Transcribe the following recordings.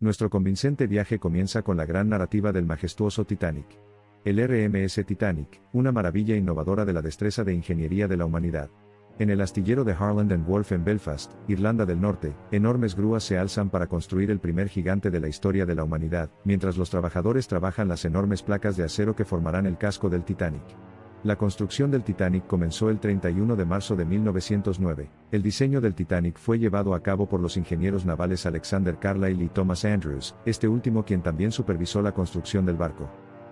Nuestro convincente viaje comienza con la gran narrativa del majestuoso Titanic. El RMS Titanic, una maravilla innovadora de la destreza de ingeniería de la humanidad. En el astillero de Harland and Wolff en Belfast, Irlanda del Norte, enormes grúas se alzan para construir el primer gigante de la historia de la humanidad, mientras los trabajadores trabajan las enormes placas de acero que formarán el casco del Titanic. La construcción del Titanic comenzó el 31 de marzo de 1909. El diseño del Titanic fue llevado a cabo por los ingenieros navales Alexander Carlisle y Thomas Andrews, este último quien también supervisó la construcción del barco.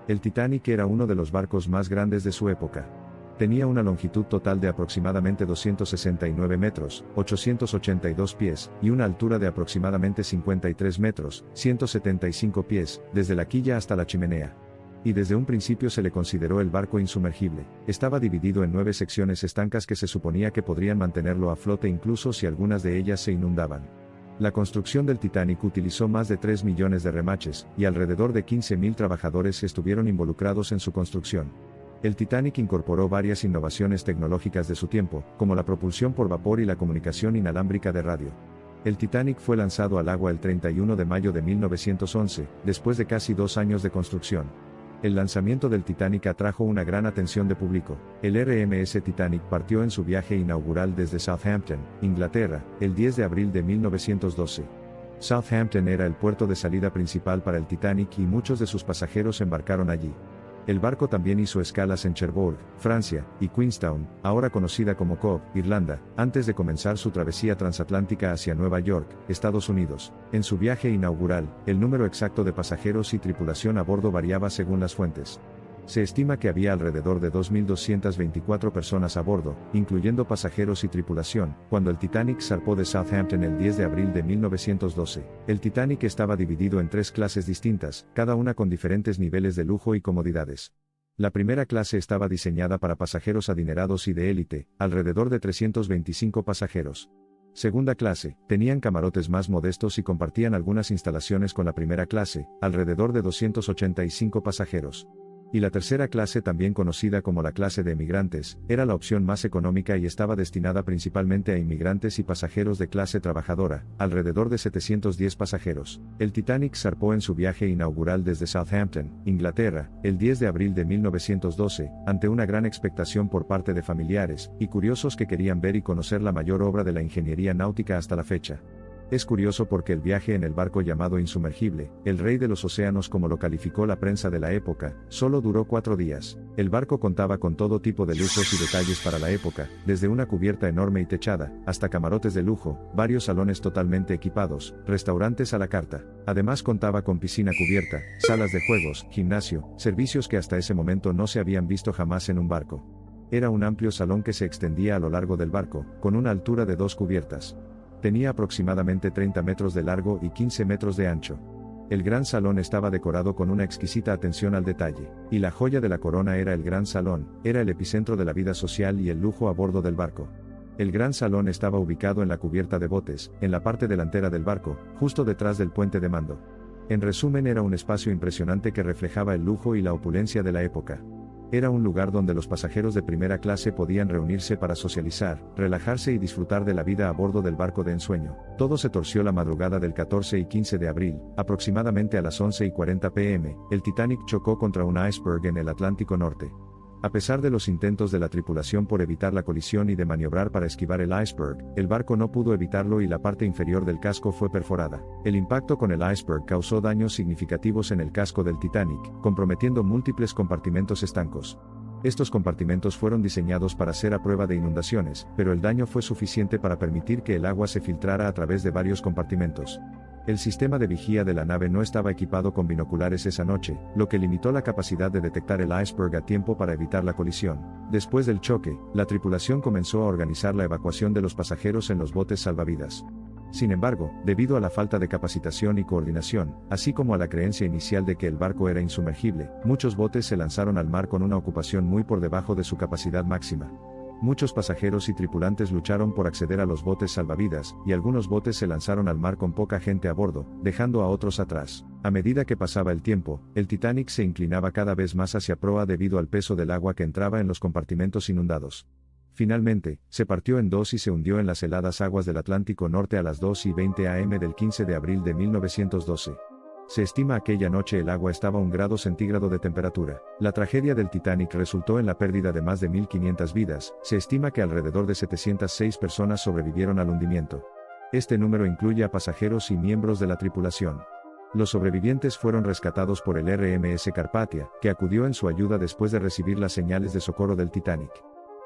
El Titanic era uno de los barcos más grandes de su época. Tenía una longitud total de aproximadamente 269 metros, 882 pies, y una altura de aproximadamente 53 metros, 175 pies, desde la quilla hasta la chimenea. Y desde un principio se le consideró el barco insumergible. Estaba dividido en 9 secciones estancas que se suponía que podrían mantenerlo a flote incluso si algunas de ellas se inundaban. La construcción del Titanic utilizó más de 3 millones de remaches, y alrededor de 15.000 trabajadores estuvieron involucrados en su construcción. El Titanic incorporó varias innovaciones tecnológicas de su tiempo, como la propulsión por vapor y la comunicación inalámbrica de radio. El Titanic fue lanzado al agua el 31 de mayo de 1911, después de casi 2 años de construcción. El lanzamiento del Titanic atrajo una gran atención de público. El RMS Titanic partió en su viaje inaugural desde Southampton, Inglaterra, el 10 de abril de 1912. Southampton era el puerto de salida principal para el Titanic y muchos de sus pasajeros embarcaron allí. El barco también hizo escalas en Cherbourg, Francia, y Queenstown, ahora conocida como Cobh, Irlanda, antes de comenzar su travesía transatlántica hacia Nueva York, Estados Unidos. En su viaje inaugural, el número exacto de pasajeros y tripulación a bordo variaba según las fuentes. Se estima que había alrededor de 2.224 personas a bordo, incluyendo pasajeros y tripulación, cuando el Titanic zarpó de Southampton el 10 de abril de 1912. El Titanic estaba dividido en 3 clases distintas, cada una con diferentes niveles de lujo y comodidades. La primera clase estaba diseñada para pasajeros adinerados y de élite, alrededor de 325 pasajeros. Segunda clase, tenían camarotes más modestos y compartían algunas instalaciones con la primera clase, alrededor de 285 pasajeros. Y la tercera clase, también conocida como la clase de emigrantes, era la opción más económica y estaba destinada principalmente a inmigrantes y pasajeros de clase trabajadora, alrededor de 710 pasajeros. El Titanic zarpó en su viaje inaugural desde Southampton, Inglaterra, el 10 de abril de 1912, ante una gran expectación por parte de familiares y curiosos que querían ver y conocer la mayor obra de la ingeniería náutica hasta la fecha. Es curioso porque el viaje en el barco llamado insumergible, el rey de los océanos como lo calificó la prensa de la época, solo duró 4 días. El barco contaba con todo tipo de lujos y detalles para la época, desde una cubierta enorme y techada, hasta camarotes de lujo, varios salones totalmente equipados, restaurantes a la carta. Además contaba con piscina cubierta, salas de juegos, gimnasio, servicios que hasta ese momento no se habían visto jamás en un barco. Era un amplio salón que se extendía a lo largo del barco, con una altura de 2 cubiertas. Tenía aproximadamente 30 metros de largo y 15 metros de ancho. El gran salón estaba decorado con una exquisita atención al detalle, y la joya de la corona era el gran salón, era el epicentro de la vida social y el lujo a bordo del barco. El gran salón estaba ubicado en la cubierta de botes, en la parte delantera del barco, justo detrás del puente de mando. En resumen, era un espacio impresionante que reflejaba el lujo y la opulencia de la época. Era un lugar donde los pasajeros de primera clase podían reunirse para socializar, relajarse y disfrutar de la vida a bordo del barco de ensueño. Todo se torció la madrugada del 14 y 15 de abril, aproximadamente a las 11:40 p.m., el Titanic chocó contra un iceberg en el Atlántico Norte. A pesar de los intentos de la tripulación por evitar la colisión y de maniobrar para esquivar el iceberg, el barco no pudo evitarlo y la parte inferior del casco fue perforada. El impacto con el iceberg causó daños significativos en el casco del Titanic, comprometiendo múltiples compartimentos estancos. Estos compartimentos fueron diseñados para ser a prueba de inundaciones, pero el daño fue suficiente para permitir que el agua se filtrara a través de varios compartimentos. El sistema de vigía de la nave no estaba equipado con binoculares esa noche, lo que limitó la capacidad de detectar el iceberg a tiempo para evitar la colisión. Después del choque, la tripulación comenzó a organizar la evacuación de los pasajeros en los botes salvavidas. Sin embargo, debido a la falta de capacitación y coordinación, así como a la creencia inicial de que el barco era insumergible, muchos botes se lanzaron al mar con una ocupación muy por debajo de su capacidad máxima. Muchos pasajeros y tripulantes lucharon por acceder a los botes salvavidas, y algunos botes se lanzaron al mar con poca gente a bordo, dejando a otros atrás. A medida que pasaba el tiempo, el Titanic se inclinaba cada vez más hacia proa debido al peso del agua que entraba en los compartimentos inundados. Finalmente, se partió en dos y se hundió en las heladas aguas del Atlántico Norte a las 2:20 am del 15 de abril de 1912. Se estima aquella noche el agua estaba a 1 grado centígrado de temperatura. La tragedia del Titanic resultó en la pérdida de más de 1.500 vidas, se estima que alrededor de 706 personas sobrevivieron al hundimiento. Este número incluye a pasajeros y miembros de la tripulación. Los sobrevivientes fueron rescatados por el RMS Carpathia, que acudió en su ayuda después de recibir las señales de socorro del Titanic.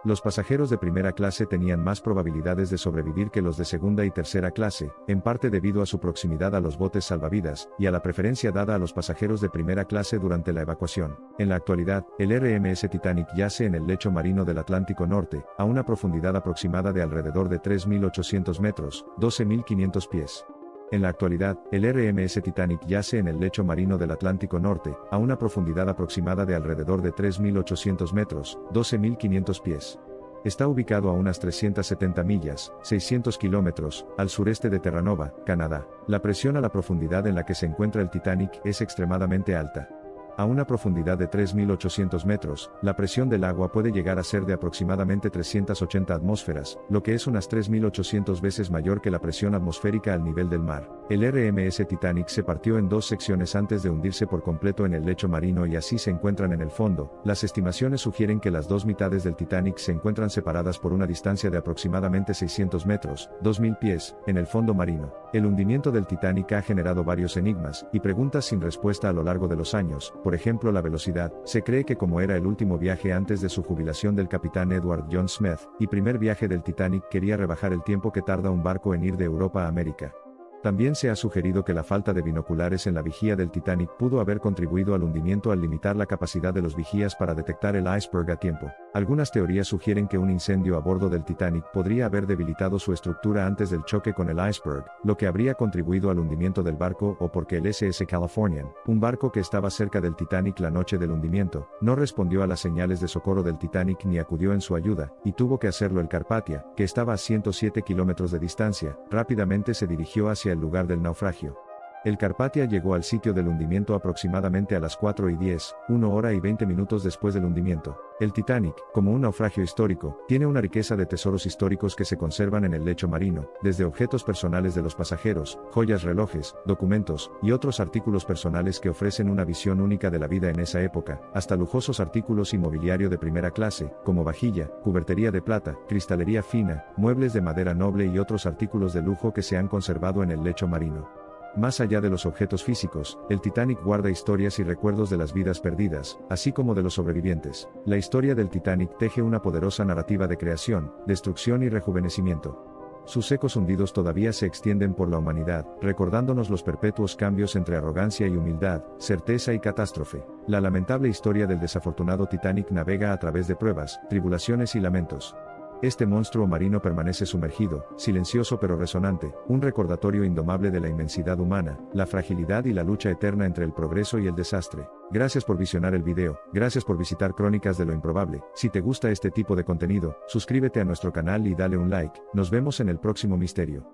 Los pasajeros de primera clase tenían más probabilidades de sobrevivir que los de segunda y tercera clase, en parte debido a su proximidad a los botes salvavidas, y a la preferencia dada a los pasajeros de primera clase durante la evacuación. En la actualidad, el RMS Titanic yace en el lecho marino del Atlántico Norte, a una profundidad aproximada de alrededor de 3.800 metros, 12.500 pies. En la actualidad, el RMS Titanic yace en el lecho marino del Atlántico Norte, a una profundidad aproximada de alrededor de 3.800 metros, 12.500 pies. Está ubicado a unas 370 millas, 600 kilómetros, al sureste de Terranova, Canadá. La presión a la profundidad en la que se encuentra el Titanic es extremadamente alta. A una profundidad de 3.800 metros, la presión del agua puede llegar a ser de aproximadamente 380 atmósferas, lo que es unas 3.800 veces mayor que la presión atmosférica al nivel del mar. El RMS Titanic se partió en dos secciones antes de hundirse por completo en el lecho marino y así se encuentran en el fondo. Las estimaciones sugieren que las dos mitades del Titanic se encuentran separadas por una distancia de aproximadamente 600 metros, 2.000 pies, en el fondo marino. El hundimiento del Titanic ha generado varios enigmas y preguntas sin respuesta a lo largo de los años. Por ejemplo, la velocidad. Se cree que como era el último viaje antes de su jubilación del capitán Edward John Smith, y primer viaje del Titanic, quería rebajar el tiempo que tarda un barco en ir de Europa a América. También se ha sugerido que la falta de binoculares en la vigía del Titanic pudo haber contribuido al hundimiento al limitar la capacidad de los vigías para detectar el iceberg a tiempo. Algunas teorías sugieren que un incendio a bordo del Titanic podría haber debilitado su estructura antes del choque con el iceberg, lo que habría contribuido al hundimiento del barco, o porque el SS Californian, un barco que estaba cerca del Titanic la noche del hundimiento, no respondió a las señales de socorro del Titanic ni acudió en su ayuda, y tuvo que hacerlo el Carpathia, que estaba a 107 kilómetros de distancia. Rápidamente se dirigió hacia el lugar del naufragio. El Carpathia llegó al sitio del hundimiento aproximadamente a las 4:10, 1 hora y 20 minutos después del hundimiento. El Titanic, como un naufragio histórico, tiene una riqueza de tesoros históricos que se conservan en el lecho marino, desde objetos personales de los pasajeros, joyas, relojes, documentos, y otros artículos personales que ofrecen una visión única de la vida en esa época, hasta lujosos artículos y mobiliario de primera clase, como vajilla, cubertería de plata, cristalería fina, muebles de madera noble y otros artículos de lujo que se han conservado en el lecho marino. Más allá de los objetos físicos, el Titanic guarda historias y recuerdos de las vidas perdidas, así como de los sobrevivientes. La historia del Titanic teje una poderosa narrativa de creación, destrucción y rejuvenecimiento. Sus ecos hundidos todavía se extienden por la humanidad, recordándonos los perpetuos cambios entre arrogancia y humildad, certeza y catástrofe. La lamentable historia del desafortunado Titanic navega a través de pruebas, tribulaciones y lamentos. Este monstruo marino permanece sumergido, silencioso pero resonante, un recordatorio indomable de la inmensidad humana, la fragilidad y la lucha eterna entre el progreso y el desastre. Gracias por visionar el video, gracias por visitar Crónicas de lo Improbable. Si te gusta este tipo de contenido, suscríbete a nuestro canal y dale un like. Nos vemos en el próximo misterio.